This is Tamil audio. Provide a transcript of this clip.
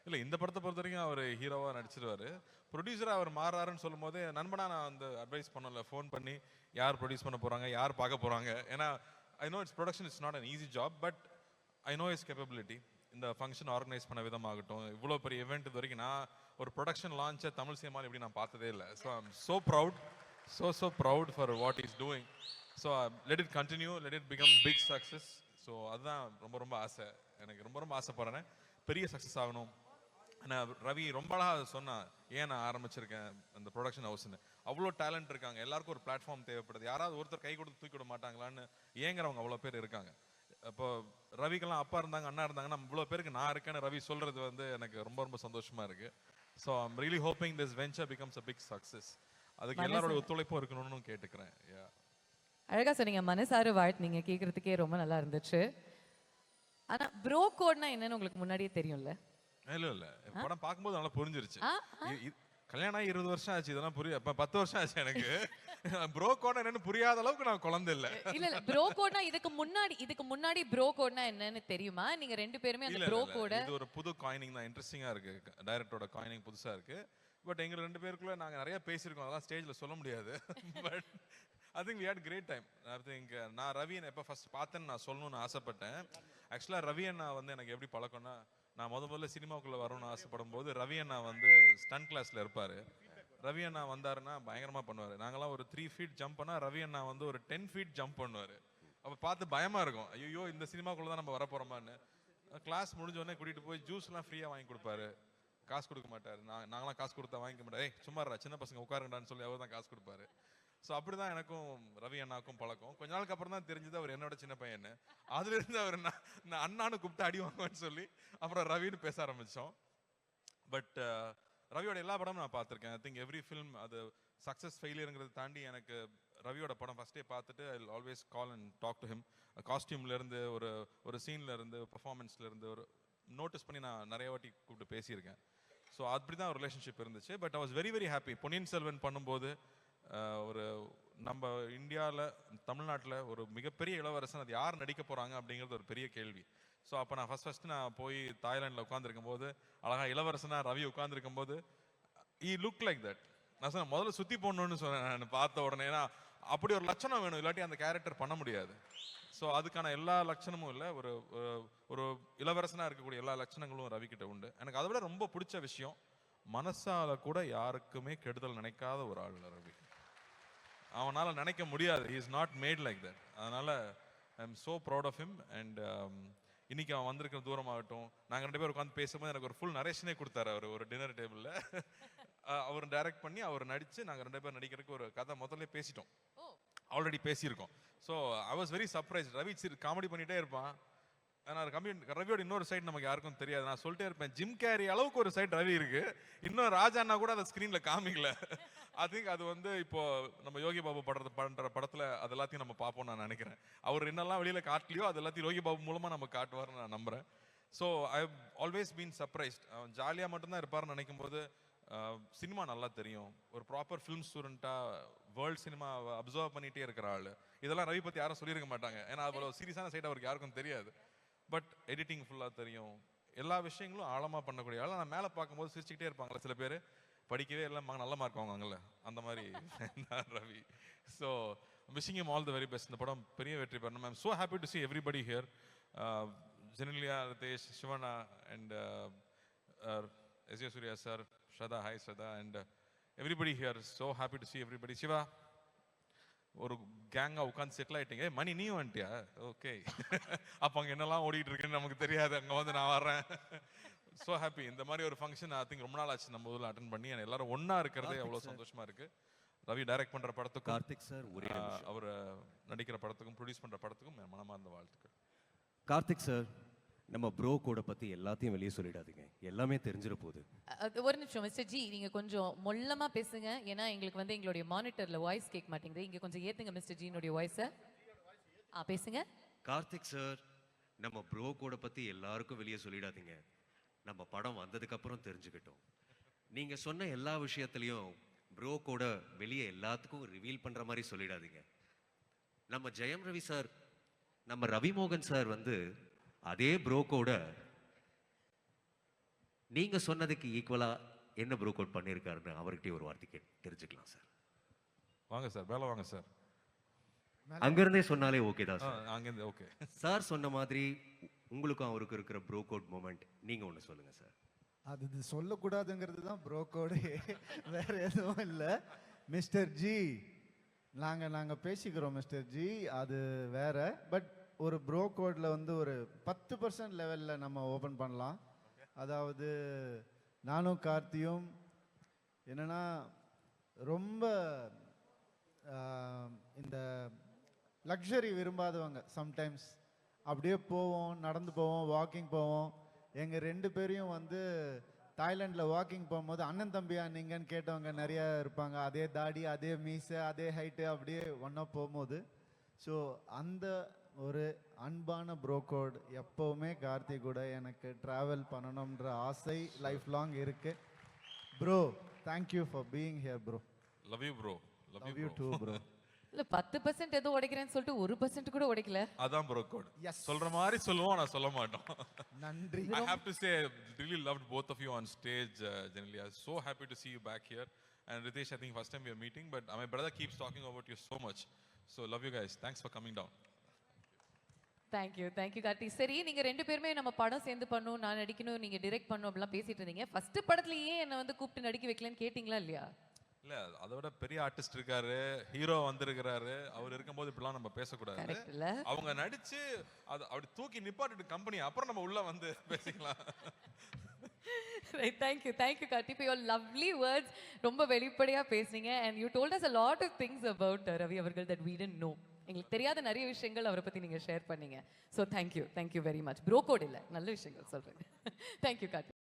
இல்லை இந்த படத்தை பொறுத்த வரைக்கும் அவர் ஹீரோவாக நடிச்சிருவாரு. ப்ரொடியூசராக அவர் மாறாருன்னு சொல்லும் போது நண்பனா நான் வந்து அட்வைஸ் பண்ணல, ஃபோன் பண்ணி யார் ப்ரொடியூஸ் பண்ண போகிறாங்க, யார் பார்க்க போகிறாங்க. ஏன்னா I know it's production it's not an easy job, but I know is capability. இந்த ஃபங்க்ஷன் ஆர்கனைஸ் பண்ண விதமாகட்டும், இவ்வளோ பெரிய இவெண்ட் இது வரைக்கும் நான் ஒரு ப்ரொடக்ஷன் லான்ச்சை தமிழ் சினிமாவில் எப்படி நான் பார்த்ததே இல்லை. So I am so proud, so proud for what is doing. So let it continue, let it become big success. So அதுதான் ரொம்ப ஆசை, எனக்கு ரொம்ப ஆசைப்படுறேன் பெரிய சக்ஸஸ் ஆகணும். நான் ரவி ரொம்ப அழகாக சொன்னேன் ஏன் நான் ஆரம்பிச்சிருக்கேன் அந்த ப்ரொடக்ஷன் ஹவுஸ்ன்னு. அவ்வளோ டேலண்ட் இருக்காங்க, எல்லாருக்கும் ஒரு பிளாட்ஃபார்ம் தேவைப்படுது. யாராவது ஒருத்தர் கை கொடுத்து தூக்கி விட மாட்டாங்களான்னு ஏங்குறவங்க அவ்வளோ பேர் இருக்காங்க. இப்போ ரவிக்கெல்லாம் அப்பா இருந்தாங்க, அண்ணா இருந்தாங்கன்னா இவ்வளோ பேருக்கு நான் இருக்கேன்னு ரவி சொல்கிறது வந்து எனக்கு ரொம்ப சந்தோஷமாக இருக்குது. So I'm really hoping this venture becomes a big success. அதுக்கு எல்லாரோட ஒத்துழைப்பும் இருக்கணும்னு கேட்டுக்கிறேன். அழகா சொன்னீங்க, மனசார வாழ்த்துனீங்க, கேட்கறதுக்கே ரொம்ப நல்லா இருந்துச்சு. ஆனா ப்ரோ கோட்னா என்னன்னு உங்களுக்கு முன்னாடியே தெரியும்ல? இல்ல படம் பார்க்கும்போது நல்லா புரிஞ்சிருச்சு. கல்யாணம் 20 வருஷம் ஆச்சு, இதெல்லாம் புரிய 10 வருஷம் ஆச்சு எனக்கு. ப்ரோ கோட்னா என்னன்னு புரியாத அளவுக்கு நான் குழந்தை இல்ல. இல்ல ப்ரோ கோட்னா இதுக்கு முன்னாடி ப்ரோ கோட்னா என்னன்னு தெரியுமா? நீங்க ரெண்டு பேருமே அந்த ப்ரோ கோட இது ஒரு புது காயினிங் தான், இன்ட்ரெஸ்டிங்கா இருக்கு. டைரக்டரோட காயினிங் புதுசா இருக்கு. பட் எங்க ரெண்டு பேருக்குள்ள நாங்க நிறைய பேசியிருக்கோம், அதெல்லாம் ஸ்டேஜ்ல சொல்ல முடியாது. But I think we had great time. I think நான் ரவியன் எப்போ ஃபர்ஸ்ட் பார்த்தேன்னு நான் சொல்லணும்னு ஆசைப்பட்டேன். ஆக்சுவலாக ரவி அண்ணா வந்து எனக்கு எப்படி பழக்கம்னா, நான் முதல்ல சினிமாவுக்குள்ளே வரணும்னு ஆசைப்படும் போது ரவி அண்ணா வந்து ஸ்டன் கிளாஸில் இருப்பார். ரவி அண்ணா வந்தாருன்னா பயங்கரமாக பண்ணுவார். நாங்களாம் ஒரு 3 feet ஜம்ப் பண்ணால் ரவி அண்ணா வந்து ஒரு 10 feet ஜம்ப் பண்ணுவார். அப்போ பார்த்து பயமாக இருக்கும், ஐயோ இந்த சினிமாக்குள்ளே தான் நம்ம வரப்போகிறோமான்னு. கிளாஸ் முடிஞ்சோடனே கூட்டிகிட்டு போய் ஜூஸ்லாம் ஃப்ரீயாக வாங்கி கொடுப்பாரு, காசு கொடுக்க மாட்டார். நாங்களாம் காசு கொடுத்தா வாங்கிக்க மாட்டேன், ஏய் சும்மா சின்ன பசங்க உட்காருங்கடான்னு சொல்லி அவர் தான் காசு கொடுப்பாரு. ஸோ அப்படி தான் எனக்கும் ரவி அண்ணாக்கும் பழக்கம். கொஞ்ச நாளுக்கு அப்புறம் தான் தெரிஞ்சது அவர் என்னோட சின்ன பையன்னு. அதுலேருந்து அவர் நான் அண்ணான்னு கூப்பிட்டு அடி வாங்குவேன்னு சொல்லி அப்புறம் ரவின்னு பேச ஆரம்பித்தோம். பட் ரவியோட எல்லா படமும் நான் பார்த்துருக்கேன். ஐ திங்க் எவ்ரி ஃபிலிம் அது சக்ஸஸ் ஃபெயிலியருங்கிறத தாண்டி எனக்கு ரவியோட படம் ஃபஸ்ட்டே பார்த்துட்டு I always call and talk to him. காஸ்டியூம்லேருந்து ஒரு சீன்லேருந்து பர்ஃபார்மன்ஸ்லேருந்து ஒரு நோட்டீஸ் பண்ணி நான் நிறைய வாட்டி கூப்பிட்டு பேசியிருக்கேன். ஸோ அப்படி தான் ஒரு ரிலேஷன்ஷிப் இருந்துச்சு. But I was very happy. Ponniyin Selvan பண்ணும்போது ஒரு நம்ம இந்தியாவில் தமிழ்நாட்டில் ஒரு மிகப்பெரிய இளவரசன் அது யார் நடிக்க போகிறாங்க அப்படிங்கிறது ஒரு பெரிய கேள்வி. ஸோ அப்போ நான் ஃபஸ்ட்டு நான் போய் தாய்லாண்டில் உட்காந்துருக்கும் போது அழகாக இளவரசனாக ரவி உட்காந்துருக்கும் போது ஈ லுக் லைக் தட். நான் சொன்னேன் முதல்ல சுற்றி போடணுன்னு சொன்னேன் நான் பார்த்த உடனே. ஏன்னா அப்படி ஒரு லட்சணம் வேணும், இல்லாட்டி அந்த கேரக்டர் பண்ண முடியாது. ஸோ அதுக்கான எல்லா லட்சணமும் இல்லை, ஒரு ஒரு இளவரசனாக இருக்கக்கூடிய எல்லா லட்சணங்களும் ரவிக்கிட்ட உண்டு. எனக்கு அதை விட ரொம்ப பிடிச்ச விஷயம், மனசால கூட யாருக்குமே கெடுதல் நினைக்காத ஒரு ஆள் ரவி. அவனால் நினைக்க முடியாது, he is not made like that. அதனால் I am so proud of him. And இன்னைக்கு அவன் வந்திருக்கிற தூரமாகட்டும், நாங்கள் ரெண்டு பேரும் உட்காந்து பேசும்போது எனக்கு ஒரு ஃபுல் நரேஷனே கொடுத்தாரு அவர் ஒரு டின்னர் டேபிளில். அவர் டைரக்ட் பண்ணி அவர் நடித்து நாங்கள் ரெண்டு பேரும் நடிக்கிறதுக்கு ஒரு கதை முதல்ல பேசிட்டோம், ஆல்ரெடி பேசியிருக்கோம். So I was very surprise. Ravi comedy பண்ணிகிட்டே இருப்பான். நான் ரவியோட இன்னொரு சைடு நமக்கு யாருக்கும் தெரியாது. நான் சொல்லிட்டே இருப்பேன், ஜிம் கேரி அளவுக்கு ஒரு சைடு ரவி இருக்கு, இன்னும் ராஜாண்ணா கூட அதை ஸ்க்ரீனில் காமிக்கல. ஐ திங்க் அது வந்து இப்போ நம்ம யோகி பாபு பண்ற படத்தில் அது எல்லாத்தையும் நம்ம பார்ப்போம் நான் நினைக்கிறேன். அவர் என்னெல்லாம் வெளியில் காட்டலையோ அது எல்லாத்தையும் யோகி பாபு மூலமாக நம்ம காட்டுவார்னு நான் நம்புகிறேன். So I have always been surprised. அவன் ஜாலியாக மட்டும்தான் இருப்பார்னு நினைக்கும் போது சினிமா நல்லா தெரியும், ஒரு ப்ராப்பர் ஃபிலிம் ஸ்டூடெண்ட்டாக வேர்ல்டு சினிமா அப்சர்வ் பண்ணிகிட்டே இருக்கிற ஆள். இதெல்லாம் ரவி பற்றி யாரும் சொல்லியிருக்க மாட்டாங்க, ஏன்னா அவ்வளோ சீரியஸான சைடு அவருக்கு யாருக்கும் தெரியாது. பட் எடிட்டிங் ஃபுல்லாக தெரியும், எல்லா விஷயங்களும் ஆழமாக பண்ணக்கூடிய ஆள். நான் மேலே பார்க்கும்போது சிரிச்சுக்கிட்டே இருப்பாங்களே சில பேர், படிக்கவே இல்லை நல்ல மார்க் வாங்குவாங்கல்ல, அந்த மாதிரி Ravi. So wishing him all the very best. இந்த படம் பெரிய வெற்றி பெறணும். I am so happy to see everybody here. Genelia, Riteish, Shivana and S A Surya sir, Shraddha, hi Shraddha, and everybody here. So happy to see everybody. Siva, ஒரு கேங்காக உட்காந்து செட்டில் ஆகிட்டீங்க. மணி நீயும் வந்துட்டியா? ஓகே. அப்போ அங்கே என்னெல்லாம் ஓடிட்டு இருக்குன்னு நமக்கு தெரியாது, அங்கே வந்து நான் வர்றேன். So happy. இந்த மாதிரி ஒரு ஃபங்க்ஷன் ஐ திங்க் ரொம்ப நாள் ஆச்சு நம்ம ஊரில் அட்டன் பண்ணி. எல்லாரும் ஒன்றா இருக்கிறதே அவ்வளோ சந்தோஷமா இருக்கு. ரவி டைரக்ட் பண்ணுற படத்துக்கும், கார்த்திக் சார் ஒரே அவர் நடிக்கிற படத்துக்கும், ப்ரொடியூஸ் பண்ணுற படத்துக்கும் மனமார்ந்த வாழ்த்துக்கள். கார்த்திக் சார், நம்ம ப்ரோ கோட பற்றி எல்லாத்தையும் வெளியே சொல்லிடாதீங்க, எல்லாமே தெரிஞ்சிட போகுது. ஒரு நிமிஷம் மிஸ்டர் ஜி, நீங்கள் கொஞ்சம் மொல்லமாக பேசுங்க, ஏன்னா எங்களுக்கு வந்து எங்களுடைய மானிட்டரில் வாய்ஸ் கேட்க மாட்டேங்குது. இங்கே கொஞ்சம் ஏற்றுங்க மிஸ்டர் ஜினுடைய வாய்ஸை. பேசுங்க. கார்த்திக் சார், நம்ம ப்ரோ கோட பற்றி எல்லாருக்கும் வெளியே சொல்லிடாதீங்க, நம்ம படம் வந்ததுக்கப்புறம் தெரிஞ்சுக்கிட்டோம். நீங்கள் சொன்ன எல்லா விஷயத்துலையும் ப்ரோ கோட வெளியே எல்லாத்துக்கும் ரிவீல் பண்ணுற மாதிரி சொல்லிடாதீங்க. நம்ம ஜெயம் ரவி சார், நம்ம ரவி மோகன் சார் வந்து அதே ப்ரோ கோட நீங்க சொன்னதுக்கு ஈக்குவலா என்ன ப்ரோ கோட் பண்ணியிருக்காருன்னு அவர்கிட்டயே ஒரு வார்த்தை தெரிஞ்சுக்கலாம் சார். வாங்க சார், மேலே வாங்க சார். அங்கிருந்தே சொன்னாலே ஓகே தான் சார். அங்கேருந்து ஓகே. சார் சொன்ன மாதிரி உங்களுக்கும் அவருக்கும் இருக்கிற ப்ரோ கோட் மூமெண்ட் நீங்க ஒன்று சொல்லுங்க சார். அது இது சொல்லக்கூடாதுங்கிறது தான் ப்ரோ கோடு, வேற எதுவும் இல்லை. மிஸ்டர் ஜி, நாங்கள் பேசிக்கிறோம் மிஸ்டர் ஜி, அது வேற. பட் ஒரு ப்ரோ கோடில் வந்து ஒரு 10% லெவலில் நம்ம ஓப்பன் பண்ணலாம். அதாவது நானும் கார்த்தியும் என்னன்னா ரொம்ப இந்த லக்ஸரி விரும்பாதவங்க. சம்டைம்ஸ் அப்படியே போவோம், நடந்து போவோம், வாக்கிங் போவோம். எங்கள் 2 பேரையும் வந்து தாய்லாண்டில் வாக்கிங் போகும்போது அண்ணன் தம்பியா நீங்கன்னு கேட்டவங்க நிறையா இருப்பாங்க. அதே தாடி, அதே மீசை, அதே ஹைட்டு, அப்படியே ஒன்றா போகும்போது. ஸோ அந்த ஒரு அன்பான ப்ரோகோட் எப்போவுமே கார்த்தி கூட எனக்கு ட்ராவல் பண்ணணுன்ற ஆசை லைஃப் லாங் இருக்கு. Bro, thank you for being here bro. Love you bro. Love you too bro. இல்ல 10% ஏதோ உடைக்கிறேன்னு சொல்லிட்டு 1% கூட உடைக்கல. அதான் ப்ரோ கோட். Yes. சொல்ற மாதிரி சொல்லுவோம், நான் சொல்ல மாட்டோம். நன்றி. I have to say, I really loved both of you on stage. Generally, I was so happy to see you back here. And Ritesh, I think first time we are meeting, but my brother keeps talking about you so much. So love you guys. Thanks for coming down. Thank you Karthi. சரி, நீங்க 2 பேருமே நம்ம படம் சேர்ந்து பண்ணணும், நான் நடிக்கணும், நீங்க டைரக்ட் பண்ணணும் அப்படிலாம் பேசிட்டு இருந்தீங்க. ஃபர்ஸ்ட் படத்துலயே என்ன வந்து கூப்பிட்டு நடிக்க வைக்கலன்னு கேட்டீங்களா இல்லையா? இல்ல, அதை விட பெரிய ஆர்டிஸ்ட் இருக்காரு, ஹீரோ வந்திருக்கிறாரு. அவர் இருக்கும்போது இப்படிலாம் நம்ம பேசக்கூடாது. கரெக்ட் இல்ல? அவங்க நடிச்சு அது அப்படி தூக்கி நிப்பாட்டிட்டு கம்பெனி அப்புறம் நம்ம உள்ள வந்து பேசிக்கலாம். Right, thank you Karthi for your lovely words. ரொம்ப வெளிப்படையா பேசுனீங்க and you told us a lot of things about Ravi அவர்கள் that we didn't know. எங்களுக்கு தெரியாத நிறைய விஷயங்கள் அவரை பத்தி நீங்க ஷேர் பண்ணீங்க. So thank you very much. Bro code இல்ல, நல்ல விஷயங்கள் சொல்றேன். Thank you Karthi.